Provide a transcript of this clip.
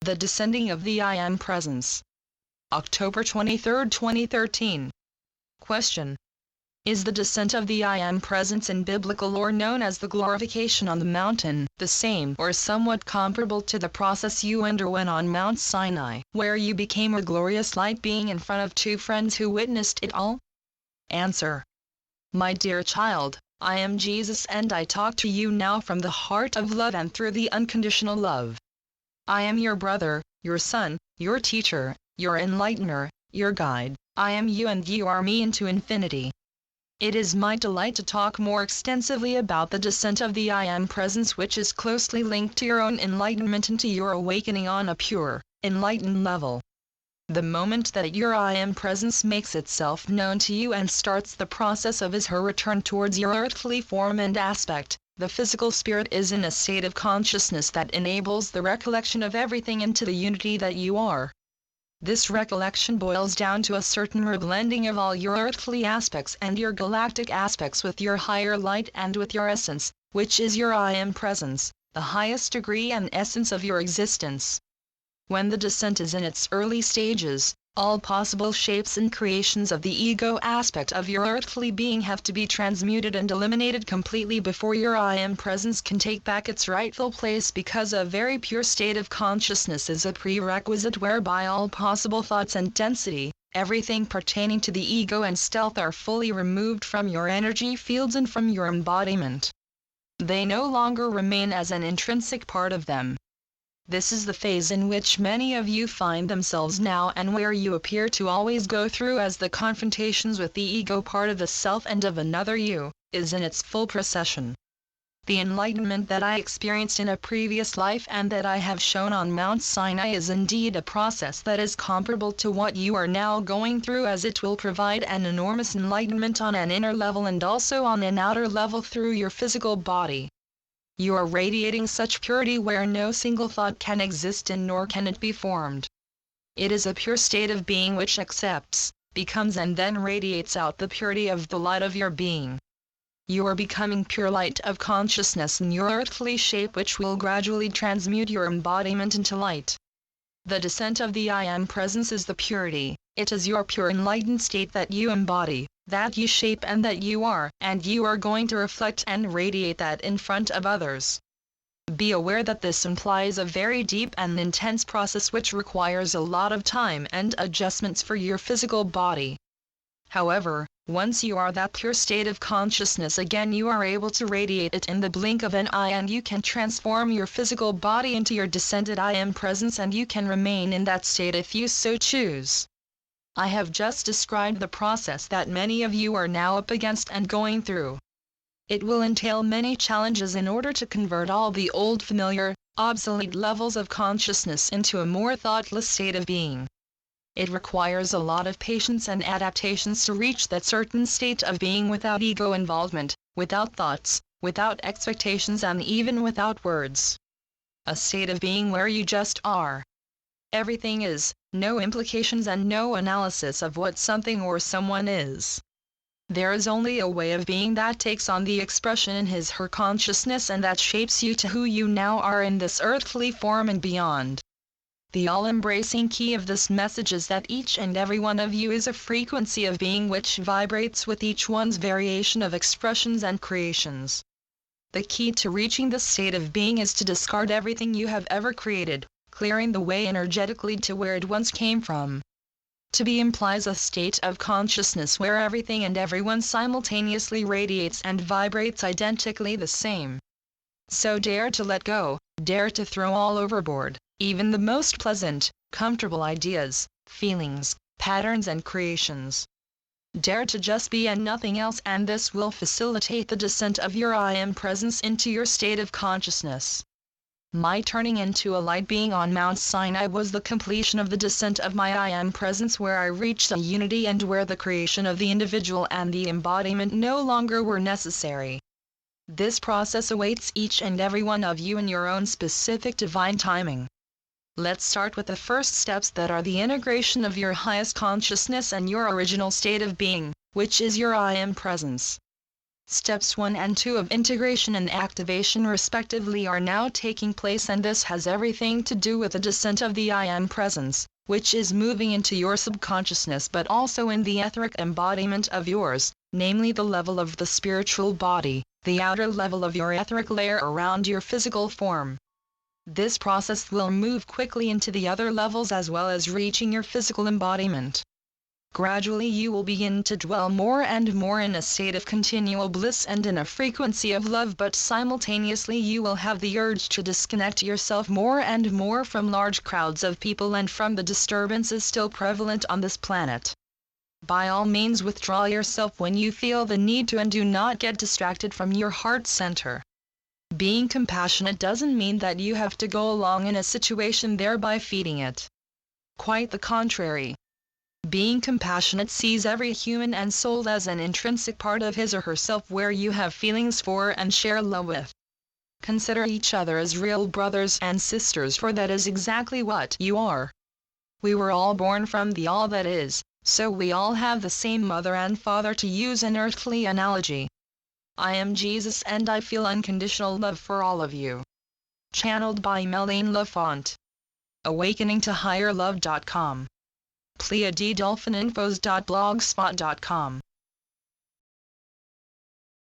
The Descending of the I Am Presence. October 23, 2013. Question. Is the descent of the I Am Presence in biblical lore known as the glorification on the mountain the same or somewhat comparable to the process you underwent on Mount Sinai, where you became a glorious light being in front of two friends who witnessed it all? Answer. My dear child, I am Jesus and I talk to you now from the heart of love and through the unconditional love. I am your brother, your son, your teacher, your enlightener, your guide. I am you and you are me into infinity. It is my delight to talk more extensively about the descent of the I Am Presence, which is closely linked to your own enlightenment and to your awakening on a pure, enlightened level. The moment that your I Am Presence makes itself known to you and starts the process of his/her return towards your earthly form and aspect, the physical spirit is in a state of consciousness that enables the recollection of everything into the unity that you are. This recollection boils down to a certain reblending of all your earthly aspects and your galactic aspects with your higher light and with your essence, which is your I Am Presence, the highest degree and essence of your existence. When the descent is in its early stages, all possible shapes and creations of the ego aspect of your earthly being have to be transmuted and eliminated completely before your I Am Presence can take back its rightful place, because a very pure state of consciousness is a prerequisite whereby all possible thoughts and density, everything pertaining to the ego and stealth, are fully removed from your energy fields and from your embodiment. They no longer remain as an intrinsic part of them. This is the phase in which many of you find themselves now, and where you appear to always go through, as the confrontations with the ego part of the self and of another you is in its full procession. The enlightenment that I experienced in a previous life and that I have shown on Mount Sinai is indeed a process that is comparable to what you are now going through, as it will provide an enormous enlightenment on an inner level and also on an outer level through your physical body. You are radiating such purity where no single thought can exist in, nor can it be formed. It is a pure state of being which accepts, becomes and then radiates out the purity of the light of your being. You are becoming pure light of consciousness in your earthly shape, which will gradually transmute your embodiment into light. The descent of the I Am Presence is the purity. It is your pure enlightened state that you embody, that you shape and that you are, and you are going to reflect and radiate that in front of others. Be aware that this implies a very deep and intense process which requires a lot of time and adjustments for your physical body. However, once you are that pure state of consciousness again, you are able to radiate it in the blink of an eye, and you can transform your physical body into your descended I Am Presence, and you can remain in that state if you so choose. I have just described the process that many of you are now up against and going through. It will entail many challenges in order to convert all the old familiar, obsolete levels of consciousness into a more thoughtless state of being. It requires a lot of patience and adaptations to reach that certain state of being without ego involvement, without thoughts, without expectations, and even without words. A state of being where you just are. Everything is, no implications and no analysis of what something or someone is. There is only a way of being that takes on the expression in his/her consciousness, and that shapes you to who you now are in this earthly form and beyond. The all-embracing key of this message is that each and every one of you is a frequency of being which vibrates with each one's variation of expressions and creations. The key to reaching this state of being is to discard everything you have ever created, clearing the way energetically to where it once came from. To be implies a state of consciousness where everything and everyone simultaneously radiates and vibrates identically the same. So dare to let go, dare to throw all overboard, even the most pleasant, comfortable ideas, feelings, patterns and creations. Dare to just be and nothing else, and this will facilitate the descent of your I Am Presence into your state of consciousness. My turning into a light being on Mount Sinai was the completion of the descent of my I Am Presence, where I reached a unity and where the creation of the individual and the embodiment no longer were necessary. This process awaits each and every one of you in your own specific divine timing. Let's start with the first steps, that are the integration of your highest consciousness and your original state of being, which is your I Am Presence. Steps 1 and 2 of integration and activation respectively are now taking place, and this has everything to do with the descent of the I Am Presence, which is moving into your subconsciousness but also in the etheric embodiment of yours, namely the level of the spiritual body, the outer level of your etheric layer around your physical form. This process will move quickly into the other levels as well as reaching your physical embodiment. Gradually you will begin to dwell more and more in a state of continual bliss and in a frequency of love, but simultaneously you will have the urge to disconnect yourself more and more from large crowds of people and from the disturbances still prevalent on this planet. By all means withdraw yourself when you feel the need to and do not get distracted from your heart center. Being compassionate doesn't mean that you have to go along in a situation thereby feeding it. Quite the contrary. Being compassionate sees every human and soul as an intrinsic part of his or herself where you have feelings for and share love with. Consider each other as real brothers and sisters, for that is exactly what you are. We were all born from the all that is, so we all have the same mother and father, to use an earthly analogy. I am Jesus and I feel unconditional love for all of you. Channeled by Melaine Lafont. AwakeningToHigherLove.com. PleiaDDolphininfos.blogspot.com